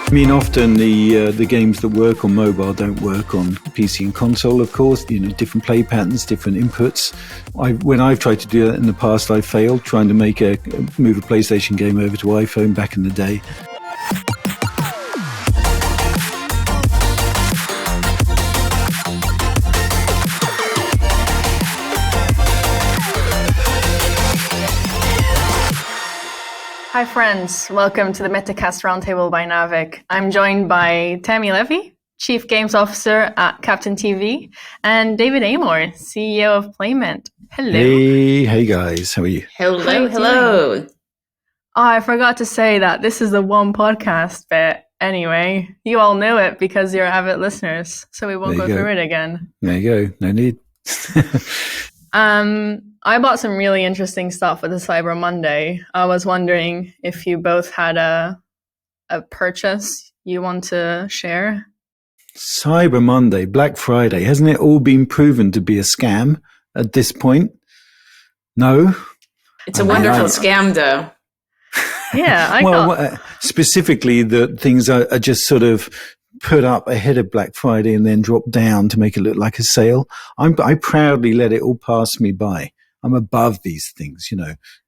I mean, often the games that work on mobile don't work on PC and console, of course. Different play patterns, different inputs. When I've tried to do that in the past, I've failed trying to move a PlayStation game over to iPhone back in the day. Hi friends, welcome to the Metacast Roundtable by Naavik. I'm joined by Tammy Levy, Chief Games Officer at Captain TV, and David Amor, CEO of Playmint. Hello. Hey guys, how are you? Hello. Oh, I forgot to say that this is the one podcast bit. Anyway, you all know it because you're avid listeners, so we won't go through it again. There you go, no need. I bought some really interesting stuff with the Cyber Monday. I was wondering if you both had a purchase you want to share. Cyber Monday, Black Friday, hasn't it all been proven to be a scam at this point? No? It's a wonderful scam, though. Yeah, specifically the things are just sort of put up ahead of Black Friday and then drop down to make it look like a sale. I proudly let it all pass me by. I'm above these things,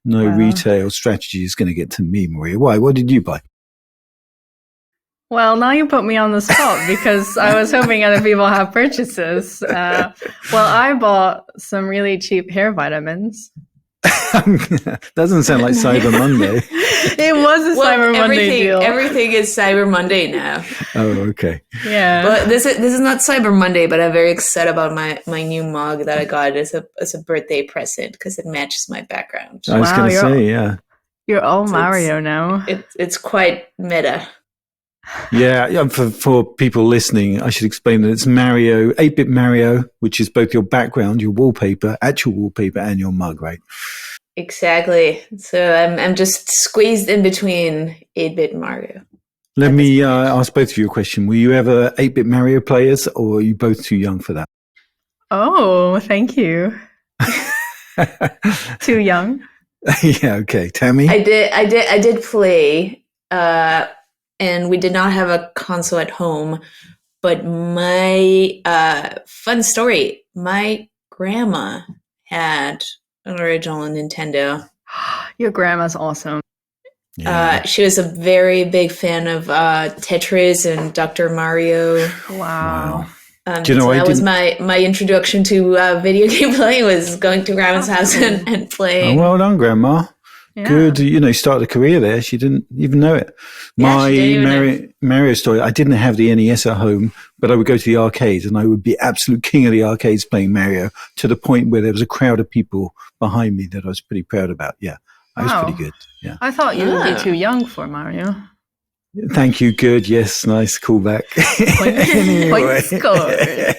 No retail strategy is going to get to me, Maria. Why? What did you buy? Well, now you put me on the spot because I was hoping other people have purchases. I bought some really cheap hair vitamins. Doesn't sound like Cyber Monday. It was a Cyber Monday deal. Everything is Cyber Monday now. Oh, okay. Yeah. But this is not Cyber Monday, but I'm very excited about my new mug that I got as a birthday present because it matches my background. I was going to say, yeah. You're all Mario now. It's quite meta. Yeah, for people listening, I should explain that it's Mario, 8-bit Mario, which is both your background, your wallpaper, actual wallpaper, and your mug, right? Exactly. So I'm just squeezed in between 8-bit Mario. Let me ask both of you a question. Were you ever 8-bit Mario players, or are you both too young for that? Oh, thank you. Too young? Yeah, okay. Tammy? I did play, and we did not have a console at home, but my fun story, my grandma had an original Nintendo. Your grandma's awesome. Yeah. She was a very big fan of Tetris and Dr. Mario. Wow. Do you know, so that was my introduction to video game playing, was going to grandma's house and playing. Oh, well done, Grandma. Yeah. Good, started a career there. She didn't even know it. My Mario story, I didn't have the NES at home, but I would go to the arcades and I would be absolute king of the arcades playing Mario, to the point where there was a crowd of people behind me that I was pretty proud about. Yeah, I was pretty good. Yeah, I thought you would be too young for Mario. Thank you. Good. Yes. Nice callback. Point scored.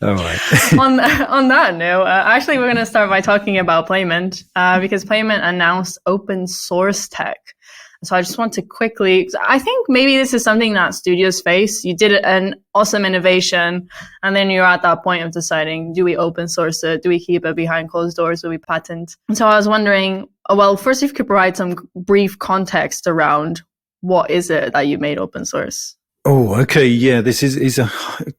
All right. On that note, actually, we're going to start by talking about Playmint because Playmint announced open source tech. So I just want to quickly, I think maybe this is something that studios face. You did an awesome innovation, and then you're at that point of deciding, do we open source it? Do we keep it behind closed doors? Do we patent? And so I was wondering, first, if you could provide some brief context around what is it that you made open source? Oh, okay. Yeah, this is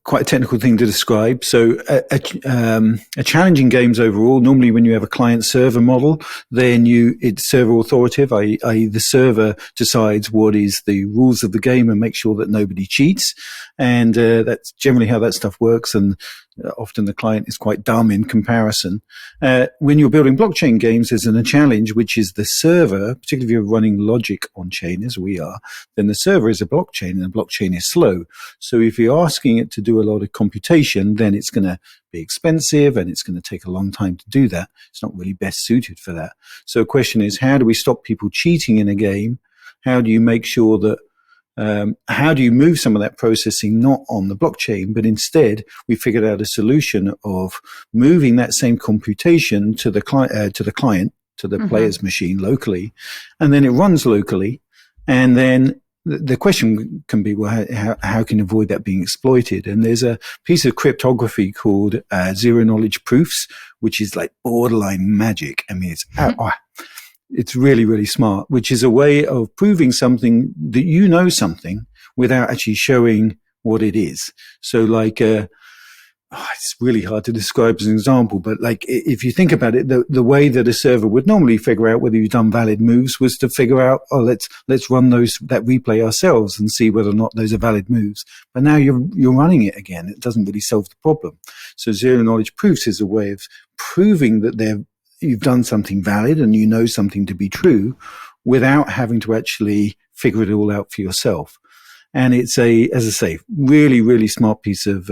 quite a technical thing to describe. So a challenging games overall, normally when you have a client-server model, then it's server authoritative, i.e. the server decides what is the rules of the game and makes sure that nobody cheats. And that's generally how that stuff works. And often the client is quite dumb in comparison. When you're building blockchain games, there's a challenge, which is the server, particularly if you're running logic on chain, as we are, then the server is a blockchain, and the blockchain is slow. So if you're asking it to do a lot of computation, then it's going to be expensive and it's going to take a long time to do that. It's not really best suited for that. So the question is, how do we stop people cheating in a game? How do you make sure that how do you move some of that processing not on the blockchain, but instead we figured out a solution of moving that same computation to the client, to the player's machine locally, and then it runs locally. And then the question can be, well, how can you avoid that being exploited? And there's a piece of cryptography called zero knowledge proofs, which is like borderline magic. I mean, It's really, really smart, which is a way of proving something that you know something without actually showing what it is. So like, it's really hard to describe as an example, but like if you think about it, the way that a server would normally figure out whether you've done valid moves was to figure out, let's run that replay ourselves and see whether or not those are valid moves. But now you're running it again. It doesn't really solve the problem. So zero knowledge proofs is a way of proving that you've done something valid and you know something to be true without having to actually figure it all out for yourself. And it's as I say, really, really smart piece of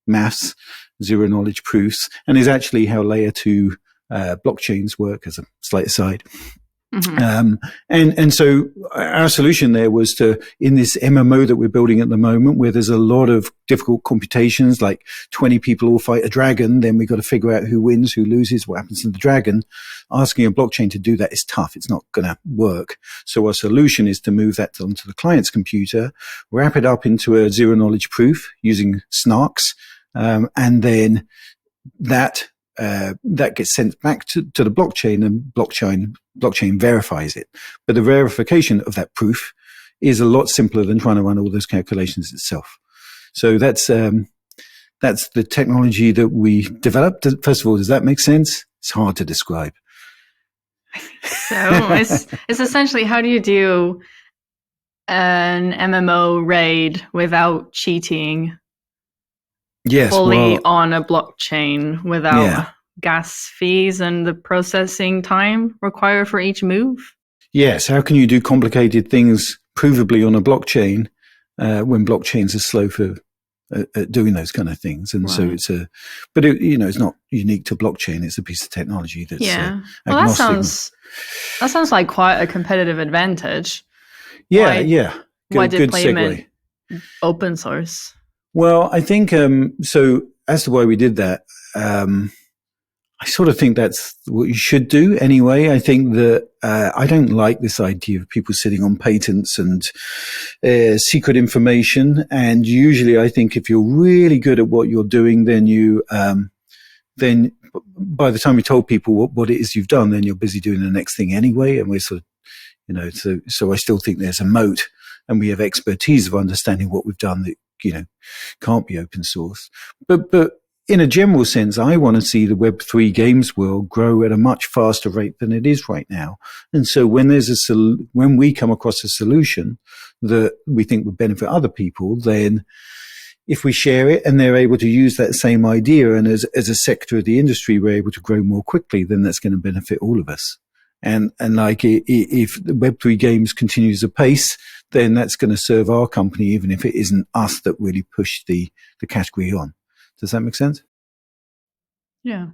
maths, zero knowledge proofs, and is actually how layer 2 blockchains work, as a slight aside. Mm-hmm. And so our solution there was to, in this MMO that we're building at the moment, where there's a lot of difficult computations, like 20 people all fight a dragon, then we've got to figure out who wins, who loses, what happens to the dragon. Asking a blockchain to do that is tough. It's not going to work. So our solution is to move that onto the client's computer, wrap it up into a zero knowledge proof using snarks, and then that gets sent back to the blockchain, and blockchain verifies it. But the verification of that proof is a lot simpler than trying to run all those calculations itself. So that's the technology that we developed. First of all, does that make sense? It's hard to describe. So it's essentially, how do you do an MMO raid without cheating? Yes, fully on a blockchain without gas fees and the processing time required for each move? Yes. How can you do complicated things provably on a blockchain when blockchains are slow for doing those kind of things? And so it's it's not unique to blockchain. It's a piece of technology that's well, that sounds like quite a competitive advantage. Why did Playmint open source? Well, I think so. As to why we did that, I sort of think that's what you should do anyway. I think that I don't like this idea of people sitting on patents and secret information. And usually, I think if you're really good at what you're doing, then by the time you told people what it is you've done, then you're busy doing the next thing anyway. And we're sort of, so I still think there's a moat, and we have expertise of understanding what we've done that can't be open source. But in a general sense, I want to see the Web3 games world grow at a much faster rate than it is right now. And so when we come across a solution that we think would benefit other people, then if we share it and they're able to use that same idea, and as a sector of the industry, we're able to grow more quickly, then that's going to benefit all of us. And like if the Web3 games continues apace, then that's going to serve our company, even if it isn't us that really push the category on. Does that make sense? Yeah.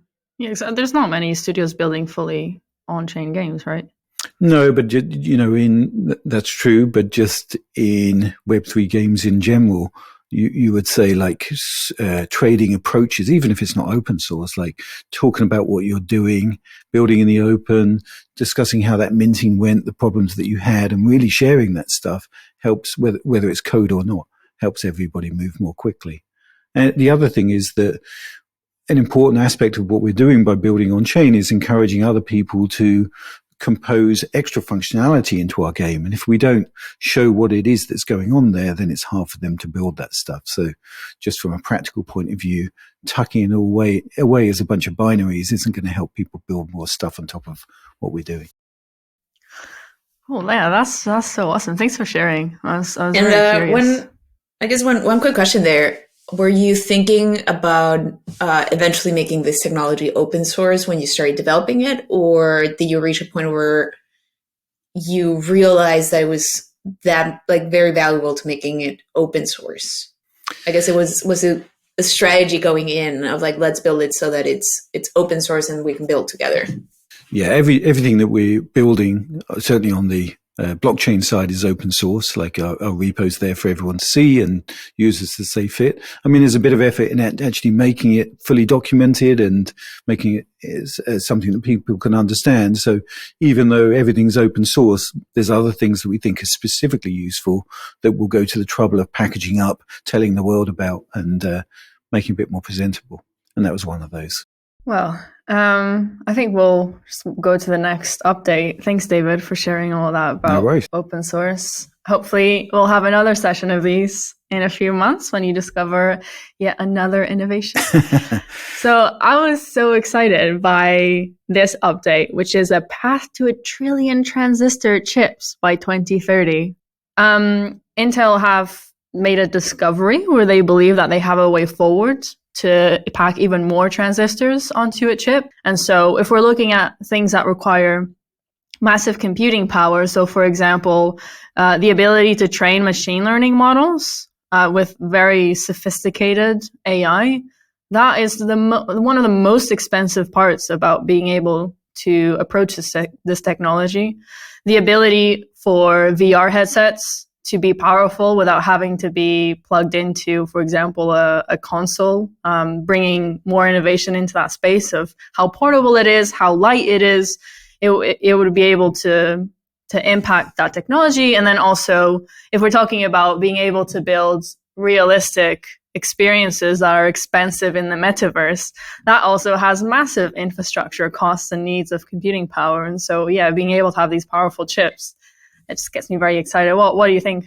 So there's not many studios building fully on-chain games, right? No, but that's true. But just in Web3 games in general, you would say like trading approaches, even if it's not open source, like talking about what you're doing, building in the open, discussing how that minting went, the problems that you had, and really sharing that stuff helps, whether it's code or not, helps everybody move more quickly. And the other thing is that an important aspect of what we're doing by building on chain is encouraging other people to compose extra functionality into our game. And if we don't show what it is that's going on there, then it's hard for them to build that stuff. So just from a practical point of view, tucking it away as a bunch of binaries isn't going to help people build more stuff on top of what we're doing. Oh, yeah, that's so awesome. Thanks for sharing. I was very curious. One quick question there. Were you thinking about eventually making this technology open source when you started developing it, or did you reach a point where you realized that it was that very valuable to making it open source? I guess was it a strategy going in of let's build it so that it's open source and we can build together? Yeah, everything that we're building, certainly on the blockchain side, is open source. Like our repo's there for everyone to see and use as they fit. I mean, there's a bit of effort in actually making it fully documented and making it as something that people can understand. So even though everything's open source, there's other things that we think are specifically useful that we'll go to the trouble of packaging up, telling the world about, and making a bit more presentable. And that was one of those. Well, I think we'll just go to the next update. Thanks, David, for sharing all that No about worries. open source. Hopefully, we'll have another session of these in a few months when you discover yet another innovation. So I was so excited by this update, which is a path to 1 trillion transistor chips by 2030. Intel have made a discovery where they believe that they have a way forward to pack even more transistors onto a chip. And so if we're looking at things that require massive computing power, so for example, the ability to train machine learning models with very sophisticated AI, that is one of the most expensive parts about being able to approach this technology. The ability for VR headsets to be powerful without having to be plugged into, for example, a console, bringing more innovation into that space of how portable it is, how light it is. It would be able to impact that technology. And then also, if we're talking about being able to build realistic experiences that are expensive in the metaverse, that also has massive infrastructure costs and needs of computing power. And so, yeah, being able to have these powerful chips, it just gets me very excited. What do you think?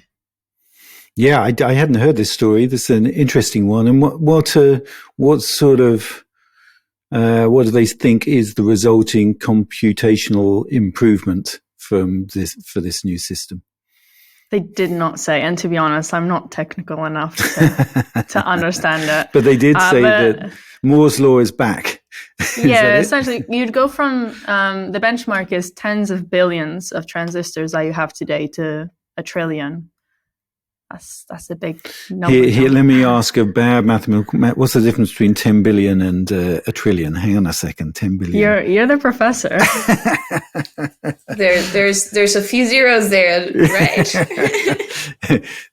Yeah, I hadn't heard this story. This is an interesting one. And what sort of what do they think is the resulting computational improvement from this for this new system? They did not say, and to be honest, I'm not technical enough to understand it. But they did say that Moore's law is back. Yeah, essentially, you'd go from the benchmark is tens of billions of transistors that you have today to 1 trillion. That's a big number. Here, let me ask a bad mathematical. What's the difference between 10 billion and 1 trillion? Hang on a second, 10 billion. You're the professor. There's a few zeros there, right?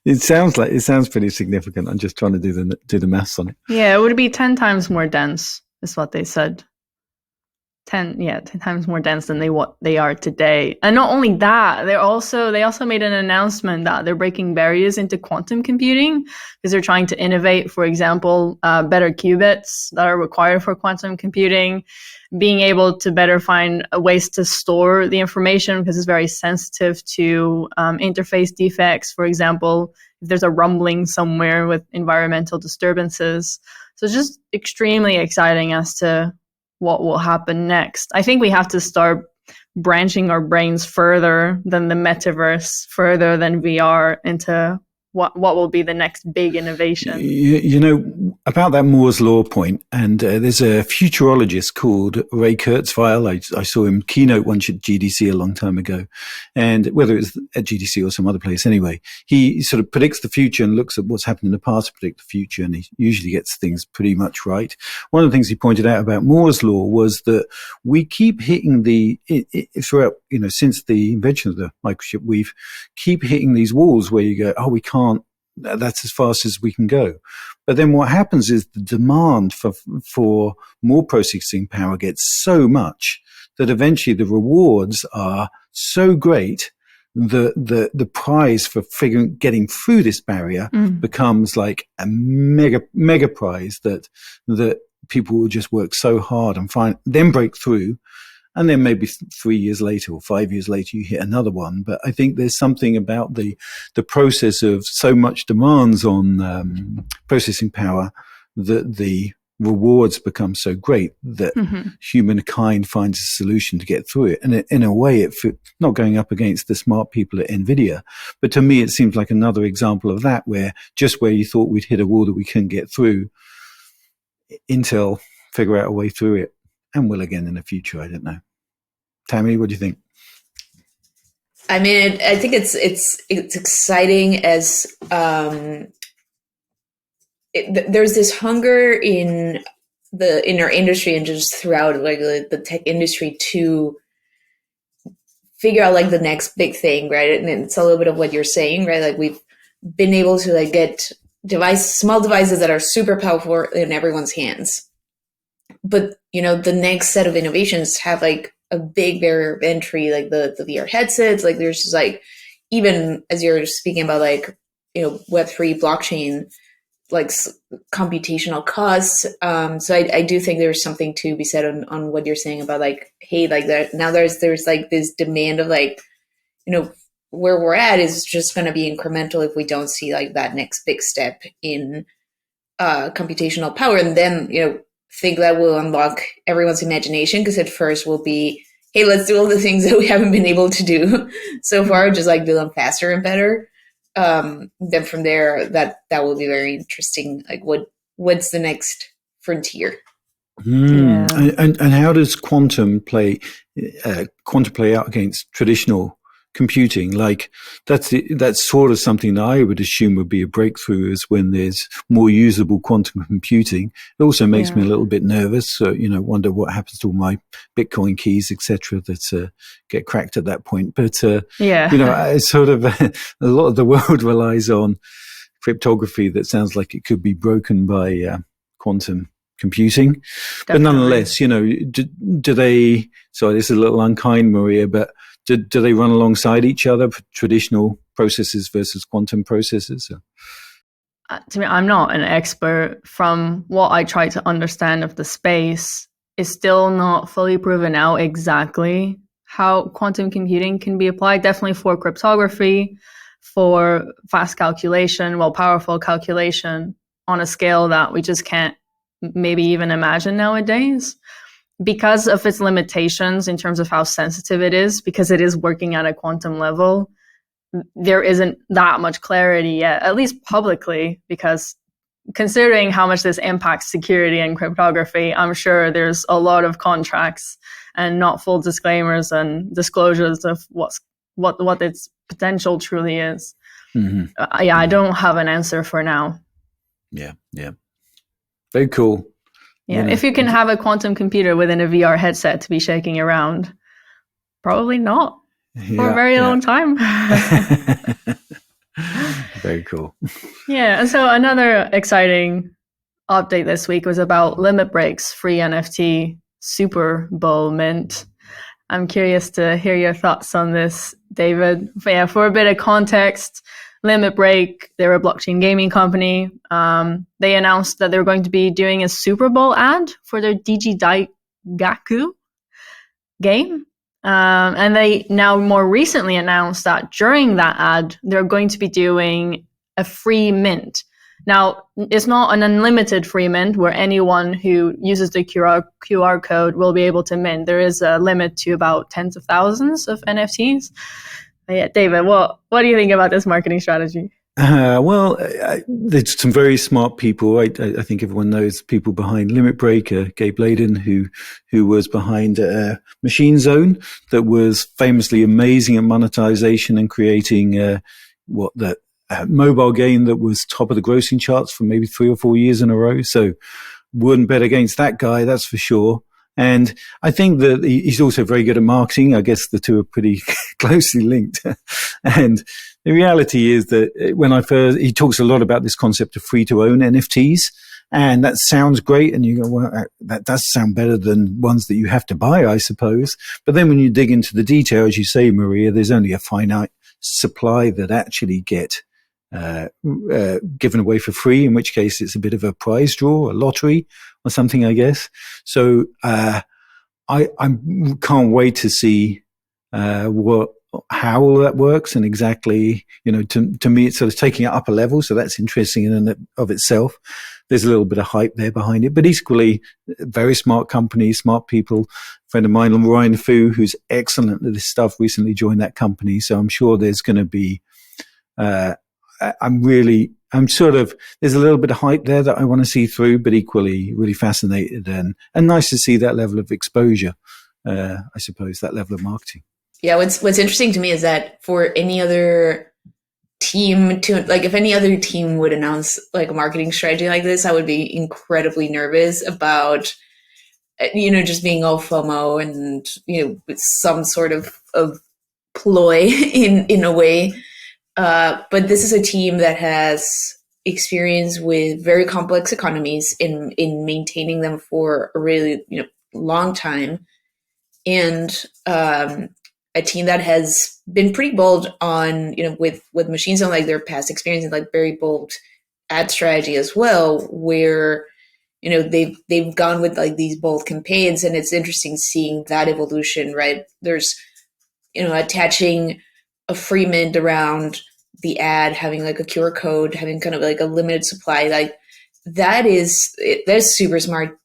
It sounds pretty significant. I'm just trying to do the maths on it. Yeah, it would be 10 times more dense, is what they said. 10 times more dense than they are today. And not only that, they also made an announcement that they're breaking barriers into quantum computing because they're trying to innovate, for example, better qubits that are required for quantum computing, being able to better find ways to store the information because it's very sensitive to interface defects. For example, if there's a rumbling somewhere with environmental disturbances. So it's just extremely exciting as to what will happen next. I think we have to start branching our brains further than the metaverse, further than VR, into what will be the next big innovation. You know, about that Moore's law point, and there's a futurologist called Ray Kurzweil. I saw him keynote once at GDC a long time ago, and whether it's at GDC or some other place anyway, he sort of predicts the future and looks at what's happened in the past to predict the future, and he usually gets things pretty much right. One of the things he pointed out about Moore's law was that we keep hitting throughout, since the invention of the microchip, we've keep hitting these walls where you go, oh, we can't. That's as fast as we can go. But then what happens is the demand for more processing power gets so much that eventually the rewards are so great that the prize for getting through this barrier becomes like a mega prize that people will just work so hard and then break through. And then maybe 3 years later or 5 years later, you hit another one. But I think there's something about the process of so much demands on processing power that the rewards become so great that humankind finds a solution to get through it. And in a way, it's not going up against the smart people at NVIDIA. But to me, it seems like another example of that, where just where you thought we'd hit a wall that we couldn't get through, Intel figure out a way through it. And will again in the future. I don't know. Tammy, what do you think? I mean, I think it's exciting as there's this hunger in our industry and just throughout like the tech industry to figure out like the next big thing, right? And it's a little bit of what you're saying, right? Like we've been able to like get small devices that are super powerful in everyone's hands. But, the next set of innovations have like a big barrier of entry, like the VR headsets. Like there's just like, even as you're speaking about like, Web3 blockchain, like computational costs. So I do think there's something to be said on what you're saying about like, hey, like that now there's like this demand of like, where we're at is just going to be incremental if we don't see like that next big step in computational power. And then, think that will unlock everyone's imagination, because at first we'll be, hey, let's do all the things that we haven't been able to do so far, just like do them faster and better. Then from there, that will be very interesting. Like what's the next frontier? Yeah. And how does quantum play out against traditional computing? Like that's sort of something that I would assume would be a breakthrough, is when there's more usable quantum computing. It also makes me a little bit nervous. So, wonder what happens to all my Bitcoin keys, etc., that get cracked at that point. But, it's sort of a lot of the world relies on cryptography that sounds like it could be broken by quantum computing. Definitely. But nonetheless, do they, sorry, this is a little unkind, Maria, but do they run alongside each other, traditional processes versus quantum processes? To me, I'm not an expert. From what I try to understand of the space, it's still not fully proven out exactly how quantum computing can be applied. Definitely for cryptography, for fast calculation, powerful calculation on a scale that we just can't maybe even imagine nowadays, because of its limitations in terms of how sensitive it is, because it is working at a quantum level. There isn't that much clarity yet, at least publicly, because considering how much this impacts security and cryptography, I'm sure there's a lot of contracts and not full disclaimers and disclosures of what its potential truly is. Mm-hmm. I don't have an answer for now. Yeah. Very cool. Yeah, if you can have a quantum computer within a VR headset to be shaking around, probably not for a very long time. Very cool. Yeah, and so another exciting update this week was about Limit Break's free NFT Super Bowl mint. I'm curious to hear your thoughts on this, David. For a bit of context, Limit Break, they're a blockchain gaming company. They announced that they're going to be doing a Super Bowl ad for their Gaku game. And they now more recently announced that during that ad, they're going to be doing a free mint. Now, it's not an unlimited free mint where anyone who uses the QR code will be able to mint. There is a limit to about tens of thousands of NFTs. Yeah, David, what do you think about this marketing strategy? There's some very smart people. I think everyone knows people behind Limit Break, Gabe Layden, who was behind Machine Zone, that was famously amazing at monetization and creating mobile game that was top of the grossing charts for maybe 3 or 4 years in a row. So wouldn't bet against that guy, that's for sure. And I think that he's also very good at marketing. I guess the two are pretty closely linked. And the reality is that he talks a lot about this concept of free to own NFTs. And that sounds great. And you go, well, that does sound better than ones that you have to buy, I suppose. But then when you dig into the detail, as you say, Maria, there's only a finite supply that actually get given away for free, in which case it's a bit of a prize draw, a lottery or something, I guess. So I can't wait to see how all that works, and exactly, to me it's sort of taking it up a level, so that's interesting in and of itself. There's a little bit of hype there behind it, but equally very smart company, smart people. A friend of mine, Ryan Fu, who's excellent at this stuff, recently joined that company, so I'm sure there's going to be there's a little bit of hype there that I want to see through, but equally really fascinated and nice to see that level of exposure, I suppose, that level of marketing. Yeah, what's interesting to me is that for any other team if any other team would announce like a marketing strategy like this, I would be incredibly nervous about, just being all FOMO and, with some sort of ploy in a way. But this is a team that has experience with very complex economies in maintaining them for a really, long time. And a team that has been pretty bold on, with Machine Zone, like their past experience, and like very bold ad strategy as well, where they've gone with like these bold campaigns, and it's interesting seeing that evolution, right? There's attaching a free mint around the ad, having like a QR code, having kind of like a limited supply, like that's super smart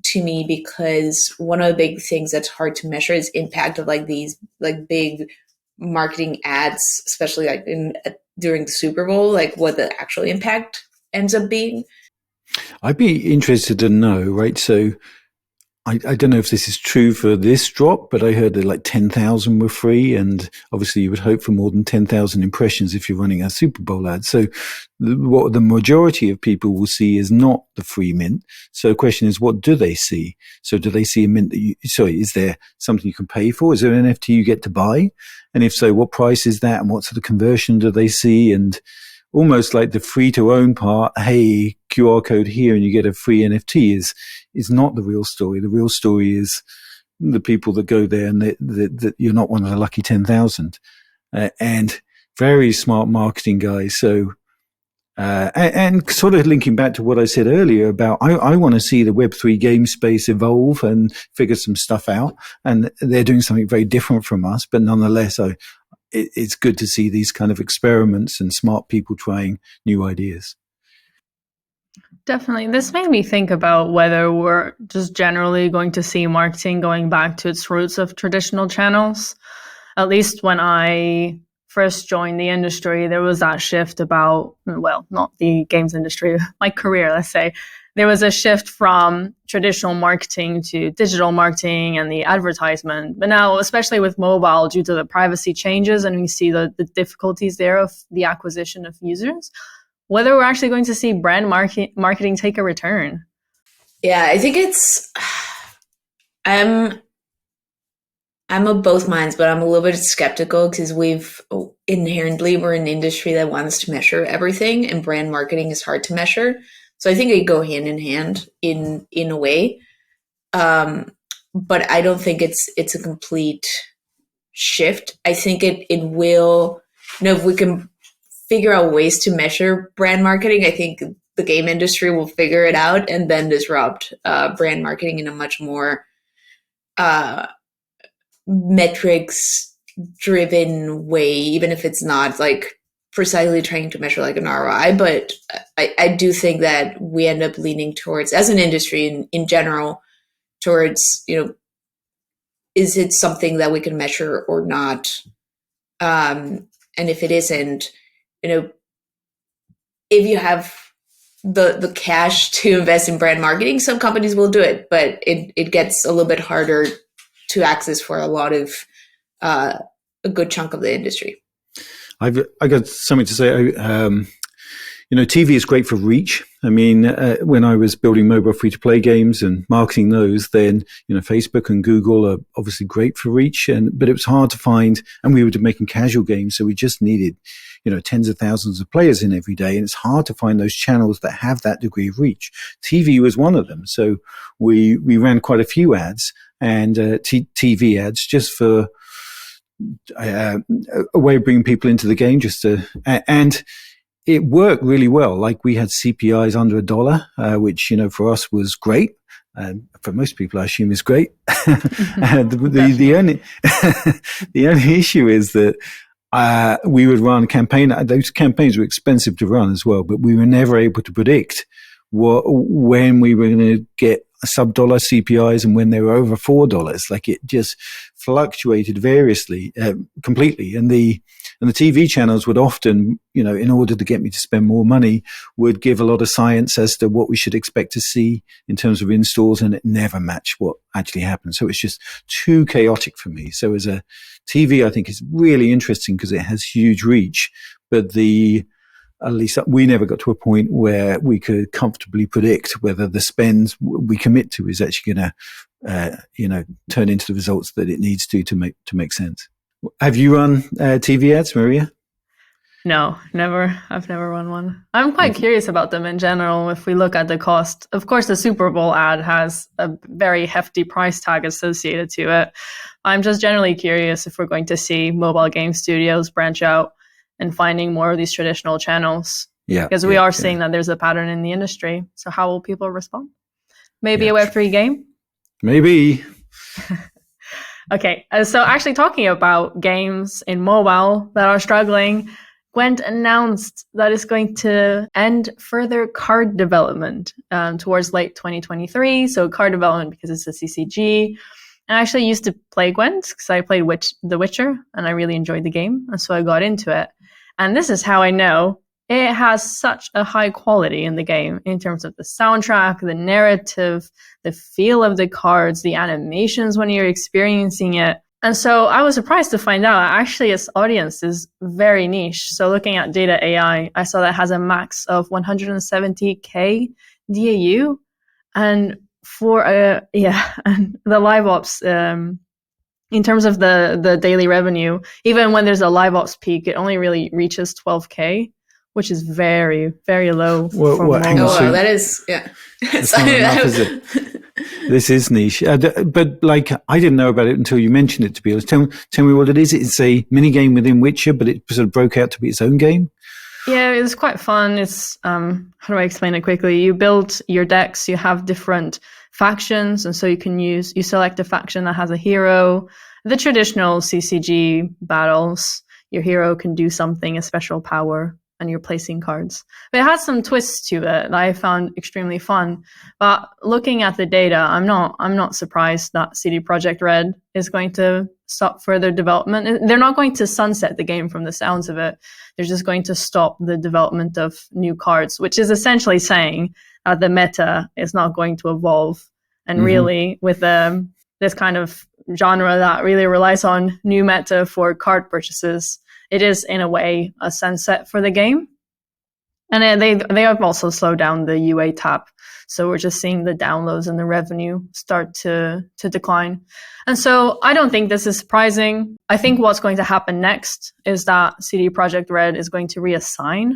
to me, because one of the big things that's hard to measure is impact of like these like big marketing ads, especially like during the Super Bowl, like what the actual impact ends up being. I'd be interested to know, right? So I don't know if this is true for this drop, but I heard that like 10,000 were free, and obviously you would hope for more than 10,000 impressions if you're running a Super Bowl ad. So what the majority of people will see is not the free mint. So the question is, what do they see? So do they see a mint is there something you can pay for? Is there an NFT you get to buy? And if so, what price is that? And what sort of conversion do they see? And almost like the free to own part, hey, QR code here and you get a free NFT is not the real story. The real story is the people that go there, and that you're not one of the lucky 10,000. And very smart marketing guys. So, and sort of linking back to what I said earlier about, I want to see the Web3 game space evolve and figure some stuff out. And they're doing something very different from us, but nonetheless, it's good to see these kind of experiments and smart people trying new ideas. Definitely. This made me think about whether we're just generally going to see marketing going back to its roots of traditional channels. At least when I first joined the industry, there was that shift about, well, not the games industry, my career, let's say. There was a shift from traditional marketing to digital marketing and the advertisement. But now, especially with mobile, due to the privacy changes, and we see the difficulties there of the acquisition of users, whether we're actually going to see brand marketing take a return. Yeah, I think I'm of both minds, but I'm a little bit skeptical, because we're an industry that wants to measure everything, and brand marketing is hard to measure. So I think they go hand in hand in a way. But I don't think it's a complete shift. I think it will, if we can figure out ways to measure brand marketing, I think the game industry will figure it out and then disrupt brand marketing in a much more metrics driven way, even if it's not like precisely trying to measure like an ROI. But I do think that we end up leaning towards, as an industry in general, towards, is it something that we can measure or not? And if it isn't, if you have the cash to invest in brand marketing, some companies will do it, but it gets a little bit harder to access for a lot of a good chunk of the industry. I got something to say. TV is great for reach. I mean, when I was building mobile free-to-play games and marketing those, then, Facebook and Google are obviously great for reach, but it was hard to find, and we were making casual games, so we just needed, tens of thousands of players in every day, and it's hard to find those channels that have that degree of reach. TV was one of them, so we ran quite a few ads, and TV ads, just for a way of bringing people into the game, and it worked really well. Like, we had CPIs under $1, which, for us was great. For most people, I assume is great. The only issue is that we would run a campaign. Those campaigns were expensive to run as well, but we were never able to predict when we were going to get sub-dollar CPIs and when they were over $4. Like, it just fluctuated variously, completely. And the TV channels would often, in order to get me to spend more money, would give a lot of science as to what we should expect to see in terms of installs, and it never matched what actually happened. So it's just too chaotic for me. So as a TV, I think it's really interesting because it has huge reach, but at least we never got to a point where we could comfortably predict whether the spend we commit to is actually going to, turn into the results that it needs to make sense. Have you run TV ads, Maria? No, never. I've never run one. I'm quite curious about them in general. If we look at the cost, of course, the Super Bowl ad has a very hefty price tag associated to it. I'm just generally curious if we're going to see mobile game studios branch out and finding more of these traditional channels. Yeah. Because we are seeing that there's a pattern in the industry. So how will people respond? Maybe a Web3 game? Maybe. Okay, so actually talking about games in mobile that are struggling, Gwent announced that it's going to end further card development towards late 2023. So card development because it's a CCG. I actually used to play Gwent because I played The Witcher and I really enjoyed the game. And so I got into it. And this is how I know it has such a high quality in the game in terms of the soundtrack, the narrative, the feel of the cards, the animations when you're experiencing it. And so I was surprised to find out actually its audience is very niche. So looking at data AI, I saw that it has a max of 170K DAU. And for and the live ops, in terms of the daily revenue, even when there's a live ops peak, it only really reaches 12K, which is very, very low. Hang on, so that is, yeah. That's not enough, is it? This is niche. But like, I didn't know about it until you mentioned it, to be honest. Tell me what it is. It's a mini game within Witcher, but it sort of broke out to be its own game. Yeah, it's quite fun. It's, how do I explain it quickly? You build your decks, you have different factions, and so you select a faction that has a hero. The traditional CCG battles, your hero can do something, a special power, and you're placing cards. But it has some twists to it that I found extremely fun. But looking at the data, I'm not surprised that CD Projekt Red is going to stop further development. They're not going to sunset the game from the sounds of it. They're just going to stop the development of new cards, which is essentially saying that the meta is not going to evolve. And really, with this kind of genre that really relies on new meta for card purchases, it is in a way a sunset for the game. And they have also slowed down the UA tap. So we're just seeing the downloads and the revenue start to decline. And so I don't think this is surprising. I think what's going to happen next is that CD Projekt Red is going to reassign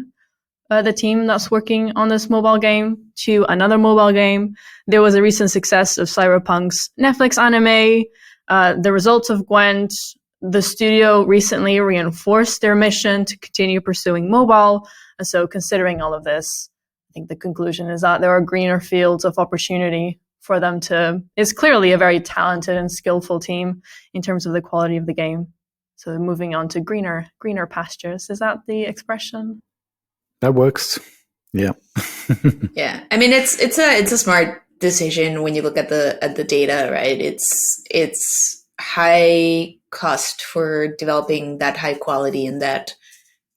the team that's working on this mobile game to another mobile game. There was a recent success of Cyberpunk's Netflix anime, the results of Gwent. The studio recently reinforced their mission to continue pursuing mobile. And so considering all of this, I think the conclusion is that there are greener fields of opportunity for them to. It's clearly a very talented and skillful team in terms of the quality of the game. So moving on to greener pastures. Is that the expression? That works. Yeah. Yeah. I mean, it's a smart decision when you look at the data, right? It's high cost for developing that high quality and that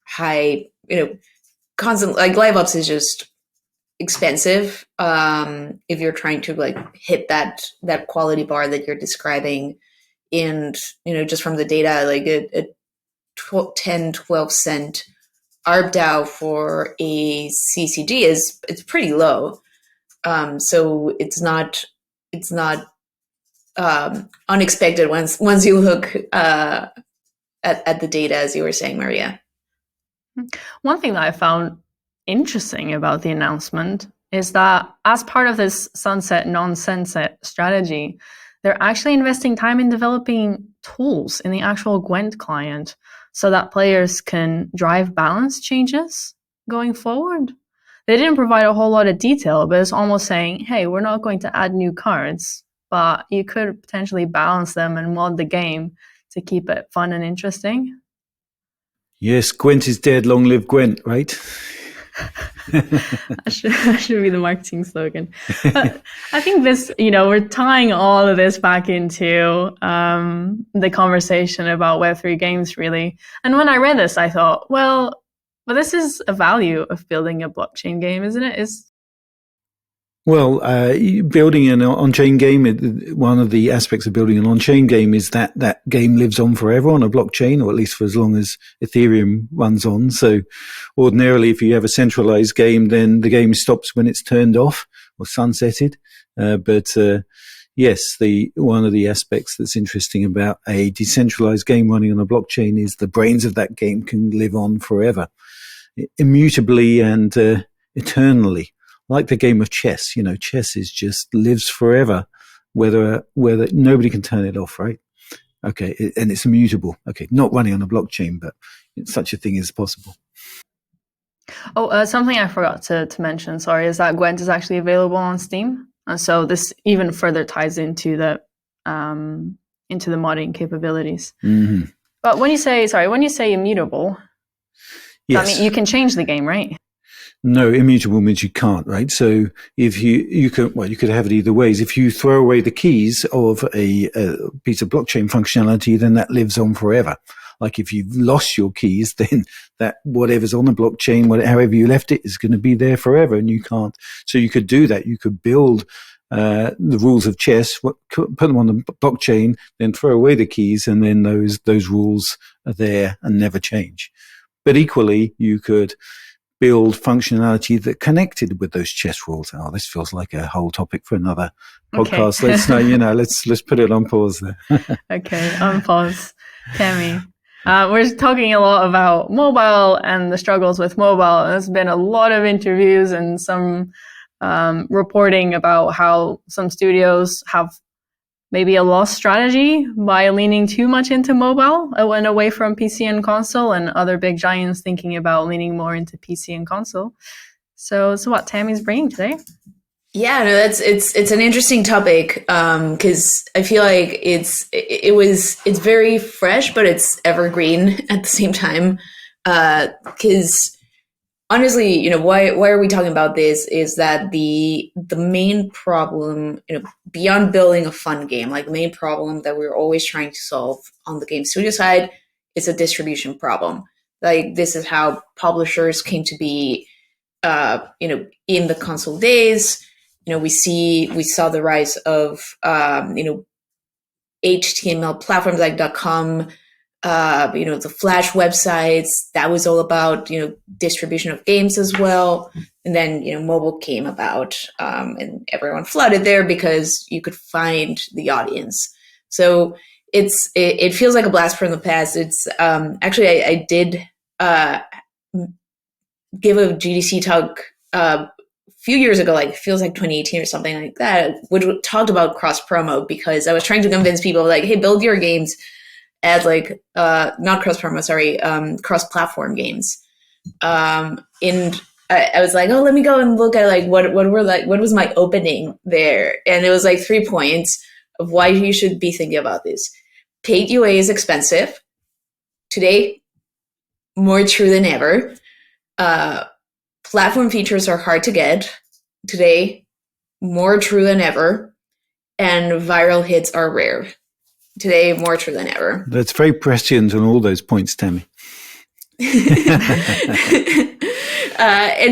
high, constant, like live ops is just expensive. If you're trying to like hit that quality bar that you're describing, and, just from the data, like a 10-12 cent ARPDAU for a CCG it's pretty low. So it's not unexpected once you look at the data, as you were saying, Maria. One thing that I found interesting about the announcement is that as part of this sunset, non-sunset strategy, they're actually investing time in developing tools in the actual Gwent client so that players can drive balance changes going forward. They didn't provide a whole lot of detail, but it's almost saying, hey, we're not going to add new cards, but you could potentially balance them and mod the game to keep it fun and interesting. Yes, Gwent is dead, long live Gwent, right? that should be the marketing slogan. But I think this, we're tying all of this back into the conversation about Web3 games, really. And when I read this, I thought, well, this is a value of building a blockchain game, isn't it? Well, building an on-chain game, one of the aspects of building an on-chain game is that game lives on forever on a blockchain, or at least for as long as Ethereum runs on. So ordinarily, if you have a centralized game, then the game stops when it's turned off or sunsetted. But yes, one of the aspects that's interesting about a decentralized game running on a blockchain is the brains of that game can live on forever, immutably and eternally. Like the game of chess, chess lives forever, whether nobody can turn it off, right? Okay, and it's immutable. Okay, not running on a blockchain, but such a thing is possible. Oh, something I forgot to mention, sorry, is that Gwent is actually available on Steam. And so this even further ties into the modding capabilities. Mm-hmm. But when you say immutable, Yes. I mean, you can change the game, right? No, immutable means you can't, right? So if you could have it either ways. If you throw away the keys of a piece of blockchain functionality, then that lives on forever. Like if you've lost your keys, then that whatever's on the blockchain, however you left it, is going to be there forever, and you can't. So you could do that. You could build the rules of chess, put them on the blockchain, then throw away the keys, and then those rules are there and never change. But equally, you could build functionality that connected with those chess rules. Oh, this feels like a whole topic for another podcast. Okay. Let's put it on pause there. Okay, on pause. Tammy, we're talking a lot about mobile and the struggles with mobile. There's been a lot of interviews and some reporting about how some studios have maybe a lost strategy by leaning too much into mobile and away from PC and console, and other big giants thinking about leaning more into PC and console. So what Tammy's bringing today? Yeah, no, it's an interesting topic because I feel like it's very fresh, but it's evergreen at the same time. Because honestly, why are we talking about this? Is that the main problem, beyond building a fun game, like the main problem that we're always trying to solve on the game studio side is a distribution problem. Like this is how publishers came to be, in the console days. We saw the rise of HTML platforms like .com. The Flash websites, that was all about, distribution of games as well. And then, mobile came about, and everyone flooded there because you could find the audience. So it feels like a blast from the past. It's, actually, I did, give a GDC talk, a few years ago, like it feels like 2018 or something like that, which talked about cross promo, because I was trying to convince people like, hey, build your games as like not cross promo, sorry, cross platform games. And I was like, oh, let me go and look at like what was my opening there, and it was like 3 points of why you should be thinking about this. Paid UA is expensive today, more true than ever. Platform features are hard to get today, more true than ever, and viral hits are rare. Today, more true than ever. That's very prescient on all those points, Tammy. And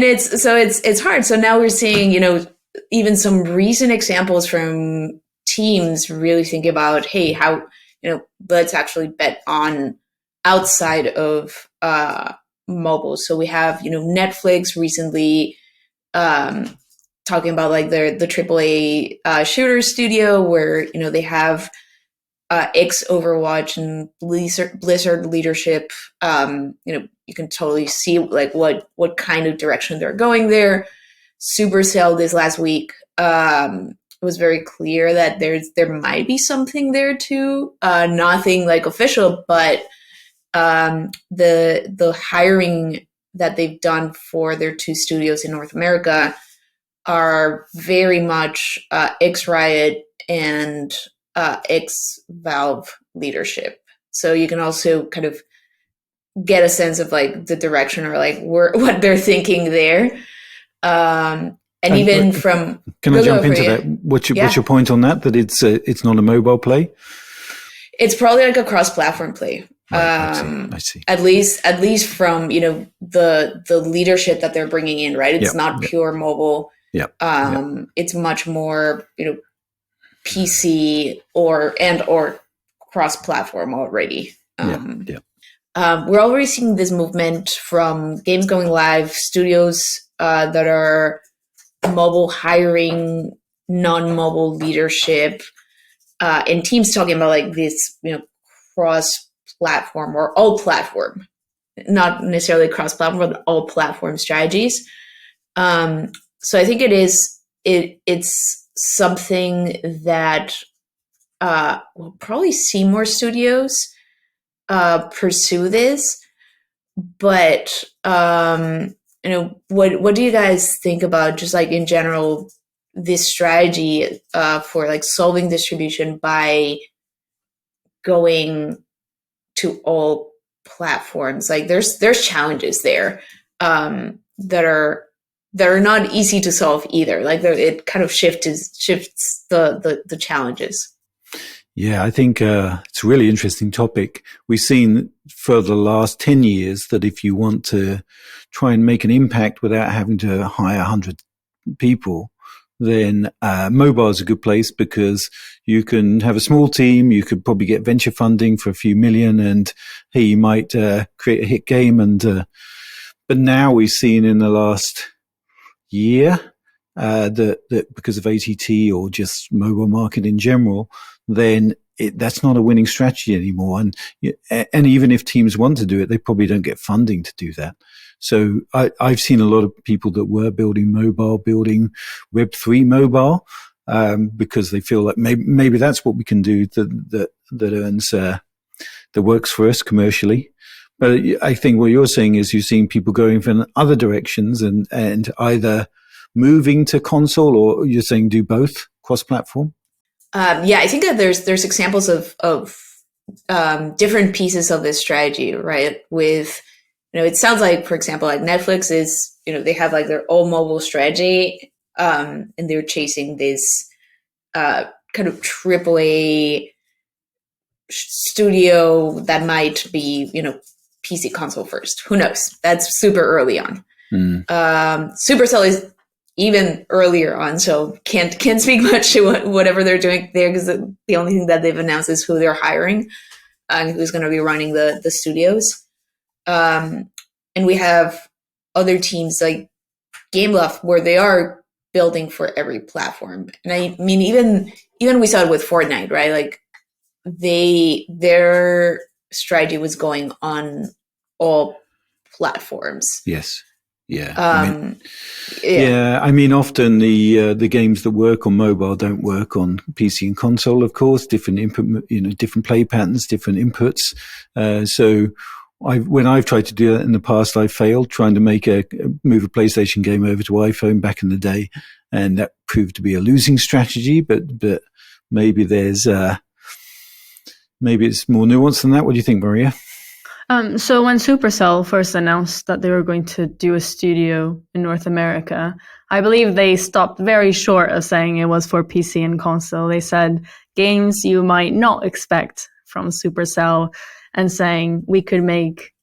it's hard. So now we're seeing, even some recent examples from teams really think about, hey, how, let's actually bet on outside of mobile. So we have, Netflix recently talking about like the AAA shooter studio where, they have X Overwatch and Blizzard leadership. You can totally see like what kind of direction they're going there. Supercell this last week it was very clear that there might be something there too. Nothing like official, but the hiring that they've done for their 2 studios in North America are very much X Riot and X Valve leadership. So you can also kind of get a sense of like the direction or like what they're thinking there. And even from, can I jump into that? What's your point on that? That it's not a mobile play? It's probably like a cross-platform play. Right, I see. At least from the leadership that they're bringing in, right? It's not pure mobile. Yeah. It's much more PC or cross-platform already. We're already seeing this movement from games going live, studios that are mobile hiring non-mobile leadership, and teams talking about like this, cross-platform or all platform, not necessarily cross-platform, but all platform strategies. So I think it's something that we'll probably see more studios pursue this, but what do you guys think about just like in general this strategy for like solving distribution by going to all platforms? Like there's challenges there that are not easy to solve either. Like it kind of shifts the challenges. Yeah, I think it's a really interesting topic. We've seen for the last 10 years that if you want to try and make an impact without having to hire 100 people, then mobile is a good place because you can have a small team. You could probably get venture funding for a few million, and hey, you might create a hit game. But now we've seen in the last year that because of ATT or just mobile market in general, then that's not a winning strategy anymore. And even if teams want to do it, they probably don't get funding to do that. So I've seen a lot of people that were building Web3 mobile, because they feel like maybe that's what we can do that earns, that works for us commercially. But I think what you're saying is you're seeing people going in other directions and either moving to console, or you're saying do both cross-platform? Yeah, I think that there's examples of different pieces of this strategy, right? With, it sounds like, for example, like Netflix is, they have like their all mobile strategy, and they're chasing this kind of AAA studio that might be, PC console first. Who knows? That's super early on. Supercell is even earlier on, so can't speak much to whatever they're doing there, because the only thing that they've announced is who they're hiring and who's going to be running the studios. And we have other teams like Gameloft where they are building for every platform. And I mean, even we saw it with Fortnite, right? Like their strategy was going on all platforms. Yes. Yeah. I mean, often the games that work on mobile don't work on PC and console, of course, different input, different play patterns, different inputs. So when I've tried to do that in the past, I failed trying to move a PlayStation game over to iPhone back in the day. And that proved to be a losing strategy, but maybe maybe it's more nuanced than that. What do you think, Maria? So when Supercell first announced that they were going to do a studio in North America, I believe they stopped very short of saying it was for PC and console. They said games you might not expect from Supercell, and saying we could make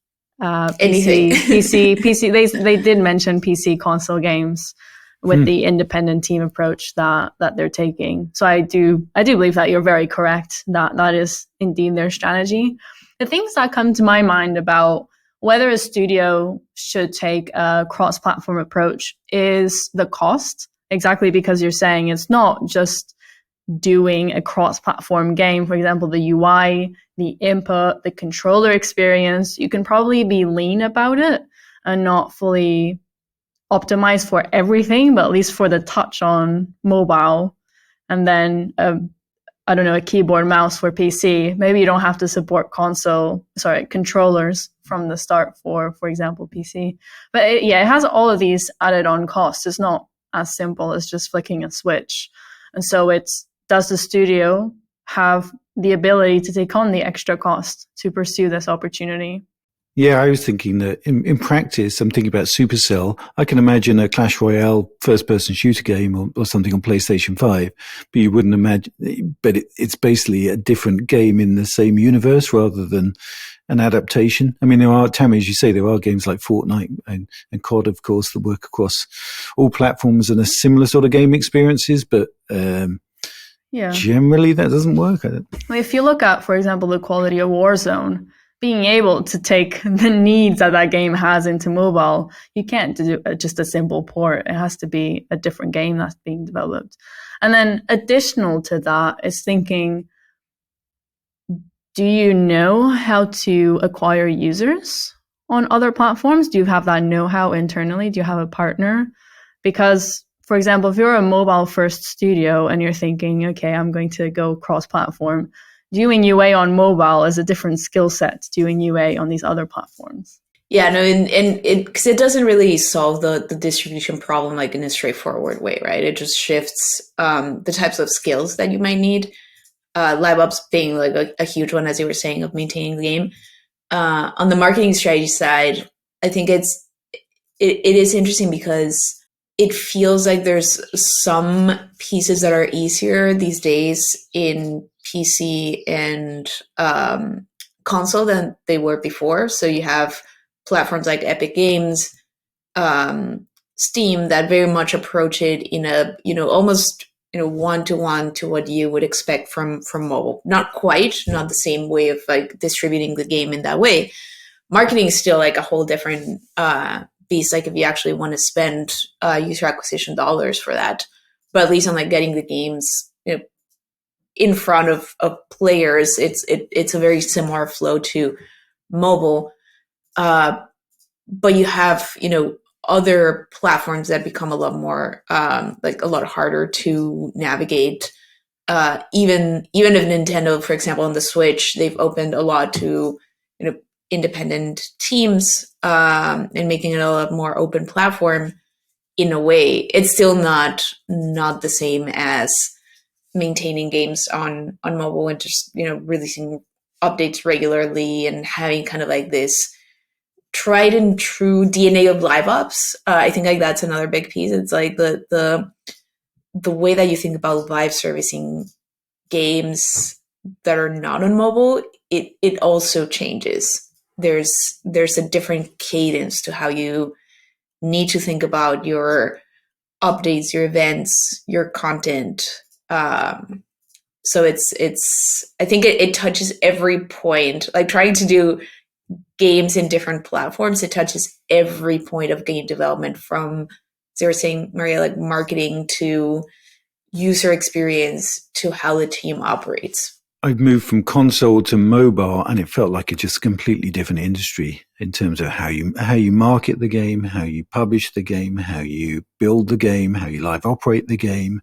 anything. PC. They did mention PC console games with the independent team approach that they're taking. So I do believe that you're very correct, that is indeed their strategy. The things that come to my mind about whether a studio should take a cross-platform approach is the cost, exactly because you're saying it's not just doing a cross-platform game. For example, the UI, the input, the controller experience, you can probably be lean about it and not fully optimize for everything, but at least for the touch on mobile, and then a keyboard mouse for PC. Maybe you don't have to support controllers from the start for example, PC. But it has all of these added on costs. It's not as simple as just flicking a switch. And so does the studio have the ability to take on the extra cost to pursue this opportunity? Yeah, I was thinking that in practice, I'm thinking about Supercell. I can imagine a Clash Royale first-person shooter game or something on PlayStation 5, but you wouldn't imagine. But it's basically a different game in the same universe rather than an adaptation. I mean, Tammy, as you say, there are games like Fortnite and COD, of course, that work across all platforms and are similar sort of game experiences, but generally that doesn't work. If you look at, for example, the quality of Warzone, being able to take the needs that game has into mobile, you can't do just a simple port. It has to be a different game that's being developed. And then additional to that is thinking, do you know how to acquire users on other platforms? Do you have that know-how internally? Do you have a partner? Because, for example, if you're a mobile-first studio and you're thinking, okay, I'm going to go cross-platform, doing UA on mobile is a different skill set to doing UA on these other platforms. Yeah, no, and it because it doesn't really solve the distribution problem like in a straightforward way, right? It just shifts the types of skills that you might need. Live ops being like a huge one, as you were saying, of maintaining the game. On the marketing strategy side, I think it is interesting because it feels like there's some pieces that are easier these days in PC and console than they were before. So you have platforms like Epic Games, Steam that very much approach it in a almost one-to-one to what you would expect from mobile. Not quite, not the same way of like distributing the game in that way. Marketing is still like a whole different beast. Like if you actually want to spend user acquisition dollars for that, but at least on like getting the games in front of players, it's a very similar flow to mobile. But you have other platforms that become a lot more like a lot harder to navigate. Even if Nintendo, for example, on the Switch, they've opened a lot to independent teams and making it a lot more open platform. In a way, it's still not the same as maintaining games on mobile and just releasing updates regularly and having kind of like this tried and true DNA of live ops. I think like that's another big piece. It's like the way that you think about live servicing games that are not on mobile, it also changes. There's a different cadence to how you need to think about your updates, your events, your content. So it's I think it touches every point. Like trying to do games in different platforms, it touches every point of game development, from, as you were saying, Maria, like marketing to user experience to how the team operates. I've moved from console to mobile, and it felt like a just completely different industry in terms of how you market the game, how you publish the game, how you build the game, how you live operate the game,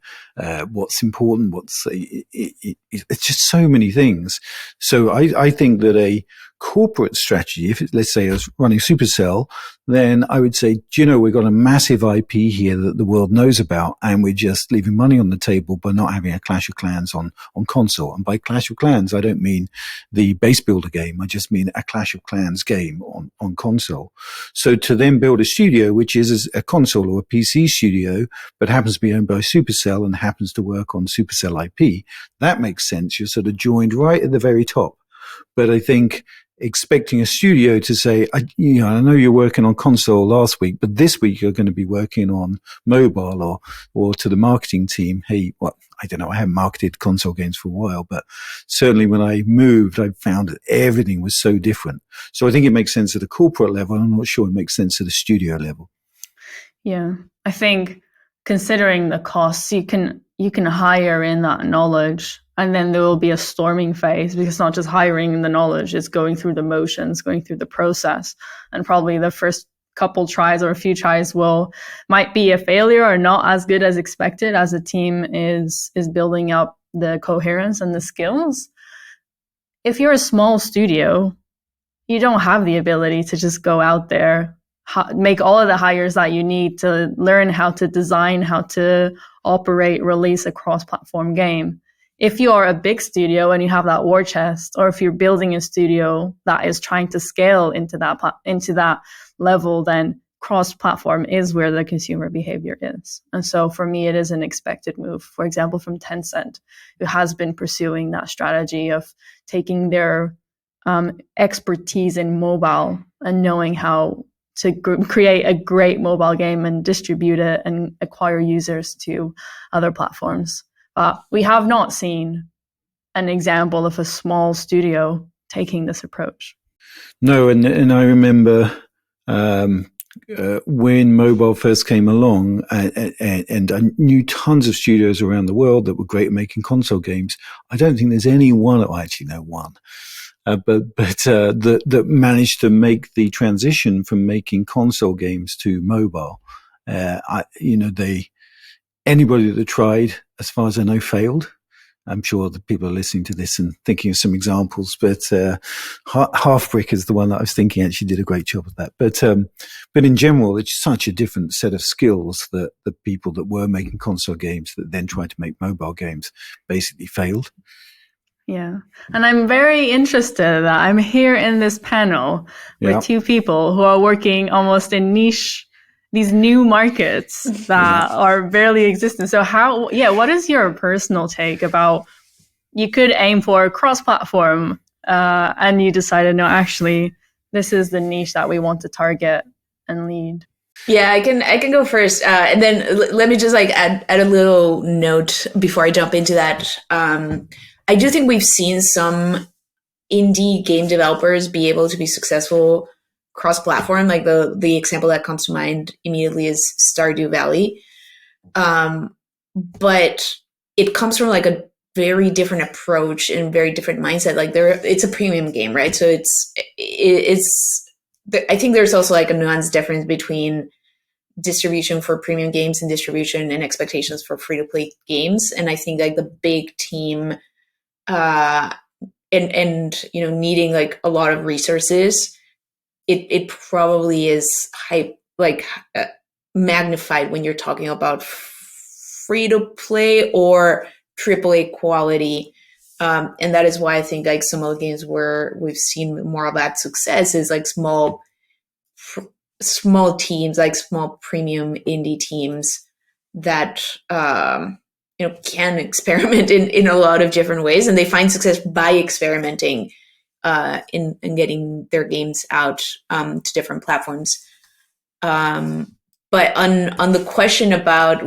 what's important, it's just so many things. So I think that a corporate strategy, if let's say I was running Supercell, then I would say, we've got a massive IP here that the world knows about, and we're just leaving money on the table by not having a Clash of Clans on console. And by Clash of Clans, I don't mean the base builder game. I just mean a Clash of Clans game on console. So to then build a studio, which is a console or a PC studio, but happens to be owned by Supercell and happens to work on Supercell IP, that makes sense. You're sort of joined right at the very top. But I think expecting a studio to say, I know you're working on console last week, but this week you're going to be working on mobile, or to the marketing team, hey, I don't know, I haven't marketed console games for a while, but certainly when I moved, I found that everything was so different. So I think it makes sense at a corporate level. I'm not sure it makes sense at a studio level. Yeah, I think considering the costs, you can hire in that knowledge, and then there will be a storming phase, because it's not just hiring the knowledge, it's going through the motions, going through the process. And probably the first couple tries or a few tries might be a failure or not as good as expected, as the team is building up the coherence and the skills. If you're a small studio, you don't have the ability to just go out there, make all of the hires that you need to learn how to design, how to operate, release a cross-platform game. If you are a big studio and you have that war chest, or if you're building a studio that is trying to scale into that level, then cross-platform is where the consumer behavior is. And so for me, it is an expected move. For example, from Tencent, who has been pursuing that strategy of taking their expertise in mobile and knowing how to create a great mobile game and distribute it and acquire users to other platforms. We have not seen an example of a small studio taking this approach. No, and I remember when mobile first came along, and I knew tons of studios around the world that were great at making console games. I don't think there's any one, I actually know one, that managed to make the transition from making console games to mobile. Anybody that tried, as far as I know, failed. I'm sure the people are listening to this and thinking of some examples, but Half Brick is the one that I was thinking actually did a great job of that. But in general, it's such a different set of skills that the people that were making console games that then tried to make mobile games basically failed. Yeah. And I'm very interested that I'm here in this panel with two people who are working almost in niche, these new markets that are barely existent. So what is your personal take about, you could aim for cross-platform and you decided, no, actually, this is the niche that we want to target and lead? Yeah, I can go first, and then let me just add a little note before I jump into that. I do think we've seen some indie game developers be able to be successful cross-platform. Like the example that comes to mind immediately is Stardew Valley, but it comes from a very different approach and very different mindset. It's a premium game, right? So it's. I think there's also a nuanced difference between distribution for premium games and distribution and expectations for free-to-play games. And I think the big team and needing a lot of resources, it probably is magnified when you're talking about free-to-play or AAA quality. And that is why I think some of the games where we've seen more of that success is small teams, small premium indie teams that can experiment in a lot of different ways, and they find success by experimenting in getting their games out to different platforms. But on the question about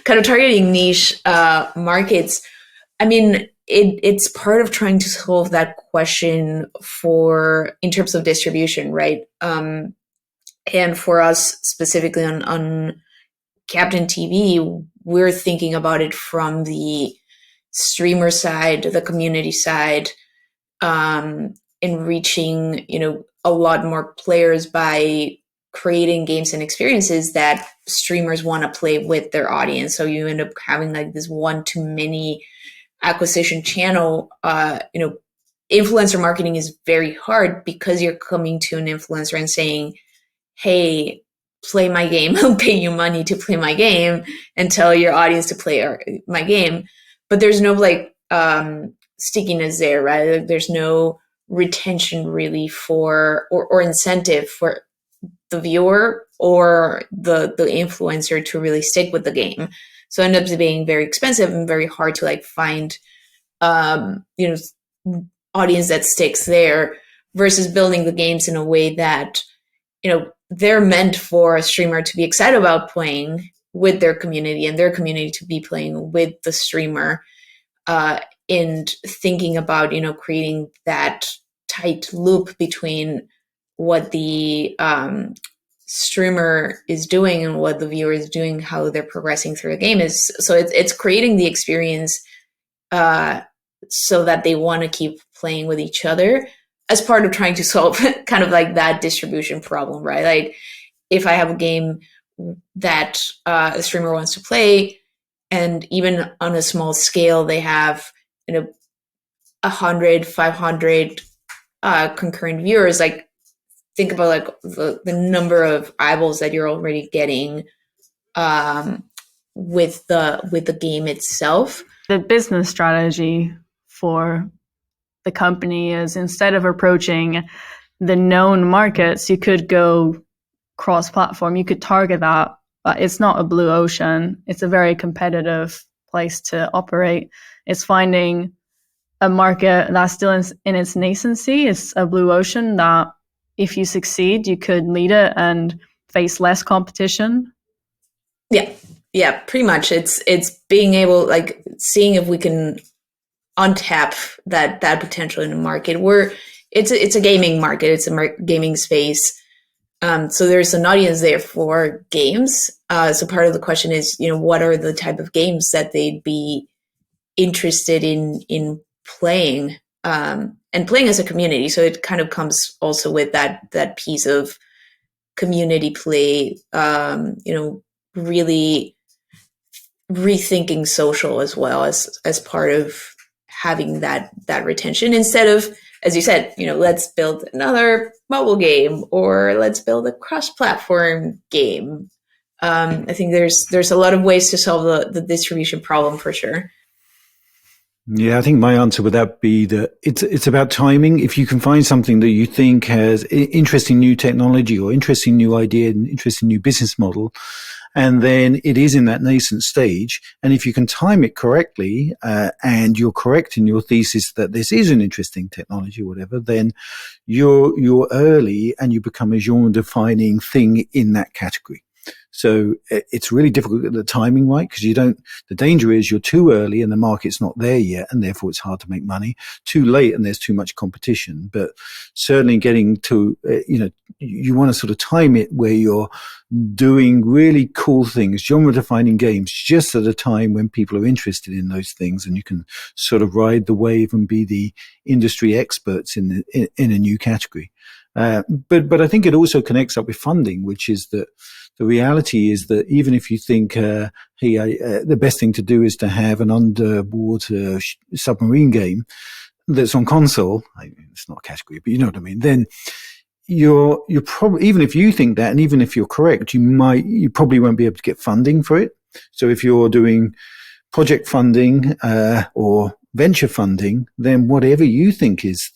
kind of targeting niche markets, I mean, it's part of trying to solve that question in terms of distribution, right? And for us specifically on Captain TV, we're thinking about it from the streamer side, the community side, and reaching, a lot more players by creating games and experiences that streamers want to play with their audience. So you end up having this one-to-many acquisition channel. Influencer marketing is very hard because you're coming to an influencer and saying, hey, play my game. I'll pay you money to play my game, and tell your audience to play my game. But there's no stickiness there, right? There's no retention really or incentive for the viewer or the influencer to really stick with the game. So it ends up being very expensive and very hard to find audience that sticks there, versus building the games in a way that they're meant for a streamer to be excited about playing with their community, and their community to be playing with the streamer, and thinking about creating that tight loop between what the streamer is doing and what the viewer is doing, how they're progressing through a game is. So it's creating the experience so that they want to keep playing with each other, as part of trying to solve kind of that distribution problem, right? If I have a game that a streamer wants to play, and even on a small scale, they have 100, 500 concurrent viewers, think about the number of eyeballs that you're already getting with the game itself. The business strategy for the company is, instead of approaching the known markets, you could go cross-platform. You could target that, but it's not a blue ocean. It's a very competitive place to operate. It's finding a market that's still in its nascency. It's a blue ocean that, if you succeed, you could lead it and face less competition. Yeah, pretty much. It's being able, seeing if we can untap that potential in the market. It's a gaming market. It's a gaming space. So there's an audience there for games. So part of the question is, what are the type of games that they'd be interested in playing, and playing as a community. So it kind of comes also with that piece of community play, really rethinking social as well as part of having that retention, instead of, as you said, let's build another mobile game or let's build a cross-platform game. I think there's a lot of ways to solve the distribution problem for sure. Yeah, I think my answer would that be that it's about timing. If you can find something that you think has interesting new technology or interesting new idea and interesting new business model, and then it is in that nascent stage, and if you can time it correctly, and you're correct in your thesis that this is an interesting technology or whatever, then you're early and you become a genre-defining thing in that category. So it's really difficult to get the timing right, because the danger is you're too early and the market's not there yet, and therefore it's hard to make money. Too late and there's too much competition. But certainly getting to, you want to sort of time it where you're doing really cool things, genre-defining games, just at a time when people are interested in those things, and you can sort of ride the wave and be the industry experts in a new category. But I think it also connects up with funding, which is that the reality is that even if you think, the best thing to do is to have an underwater submarine game that's on console, it's not a category, but you know what I mean, then you're probably, even if you think that, and even if you're correct, you probably won't be able to get funding for it. So if you're doing project funding, or venture funding, then whatever you think is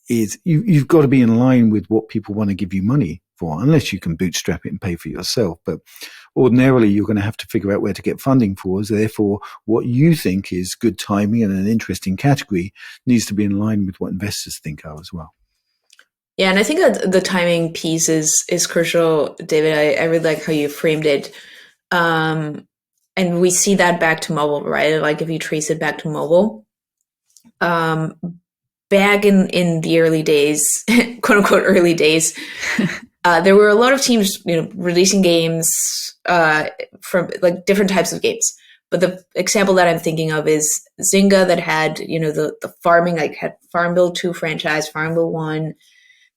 you've got to be in line with what people want to give you money for, unless you can bootstrap it and pay for it yourself. But ordinarily, you're going to have to figure out where to get funding for. So therefore, what you think is good timing and an interesting category needs to be in line with what investors think are as well. Yeah, and I think that the timing piece is crucial, David. I really like how you framed it. And we see that back to mobile, right? Like if you trace it back to mobile, back in the early days, quote unquote early days, there were a lot of teams, releasing games from like different types of games. But the example that I'm thinking of is Zynga, that had the farming, like had Farmville 2 franchise, Farmville 1.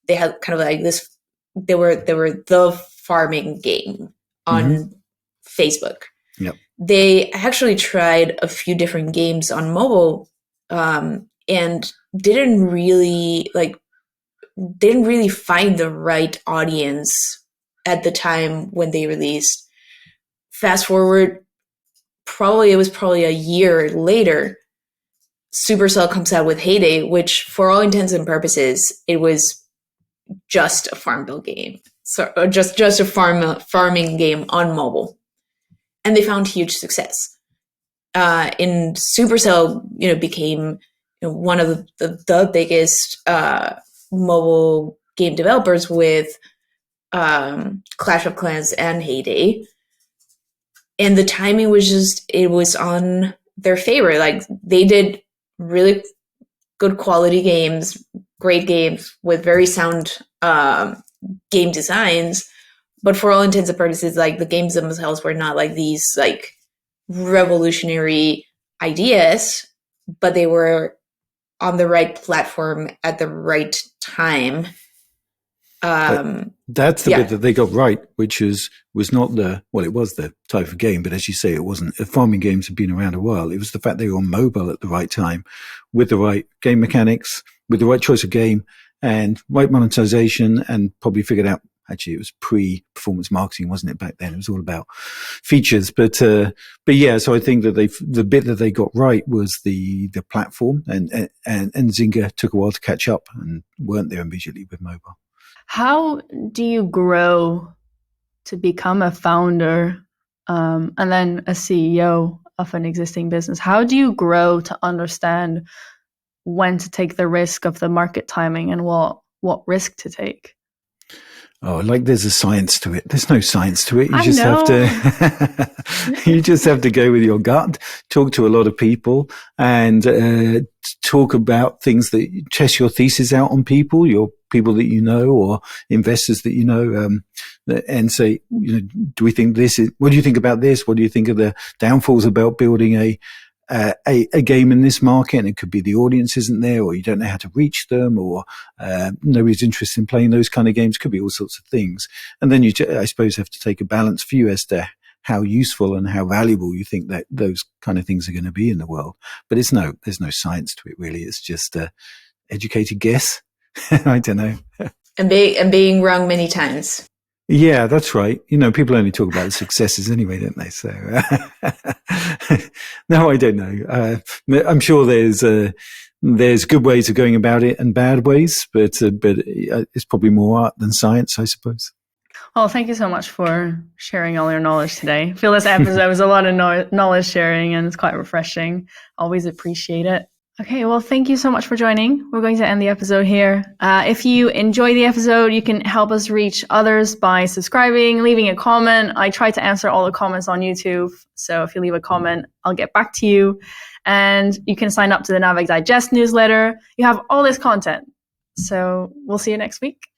They had kind of like this. They were the farming game on Facebook. Yep. They actually tried a few different games on mobile, and didn't really find the right audience at the time when they released. Fast forward, it was probably a year later, Supercell comes out with Heyday, which for all intents and purposes, it was just a Farmville game. So just a farming game on mobile. And they found huge success. And Supercell, became one of the biggest mobile game developers with Clash of Clans and Heyday. And the timing was it was on their favor. Like they did really good quality games, great games with very sound game designs. But for all intents and purposes, like the games themselves were not like these like revolutionary ideas, but they were on the right platform at the right time. That's the bit that they got right, which was not it was the type of game, but as you say, it wasn't. Farming games have been around a while. It was the fact they were on mobile at the right time, with the right game mechanics, with the right choice of game, and right monetization, and probably figured out. Actually, it was pre-performance marketing, wasn't it, back then? It was all about features. But yeah, so I think that the bit that they got right was the platform, and Zynga took a while to catch up and weren't there immediately with mobile. How do you grow to become a founder and then a CEO of an existing business? How do you grow to understand when to take the risk of the market timing and what risk to take? Oh, like there's a science to it. There's no science to it. You I just have to go with your gut, talk to a lot of people, and talk about things that test your thesis out on people, your people that you know, or investors that you know, and say, do we think this is? What do you think about this? What do you think of the downfalls about building a game in this market? And it could be the audience isn't there, or you don't know how to reach them, or nobody's interested in playing those kind of games. Could be all sorts of things. And then you, I suppose, have to take a balanced view as to how useful and how valuable you think that those kind of things are going to be in the world. But there's no science to it, really. It's just a educated guess. I don't know. And being wrong many times. Yeah, that's right. People only talk about the successes anyway, don't they? So, no, I don't know. I'm sure there's good ways of going about it and bad ways, but it's probably more art than science, I suppose. Well, thank you so much for sharing all your knowledge today. I feel this episode was a lot of knowledge sharing, and it's quite refreshing. Always appreciate it. Okay, well, thank you so much for joining. We're going to end the episode here. If you enjoy the episode, you can help us reach others by subscribing, leaving a comment. I try to answer all the comments on YouTube, so if you leave a comment, I'll get back to you. And you can sign up to the Naavik Digest newsletter. You have all this content. So we'll see you next week.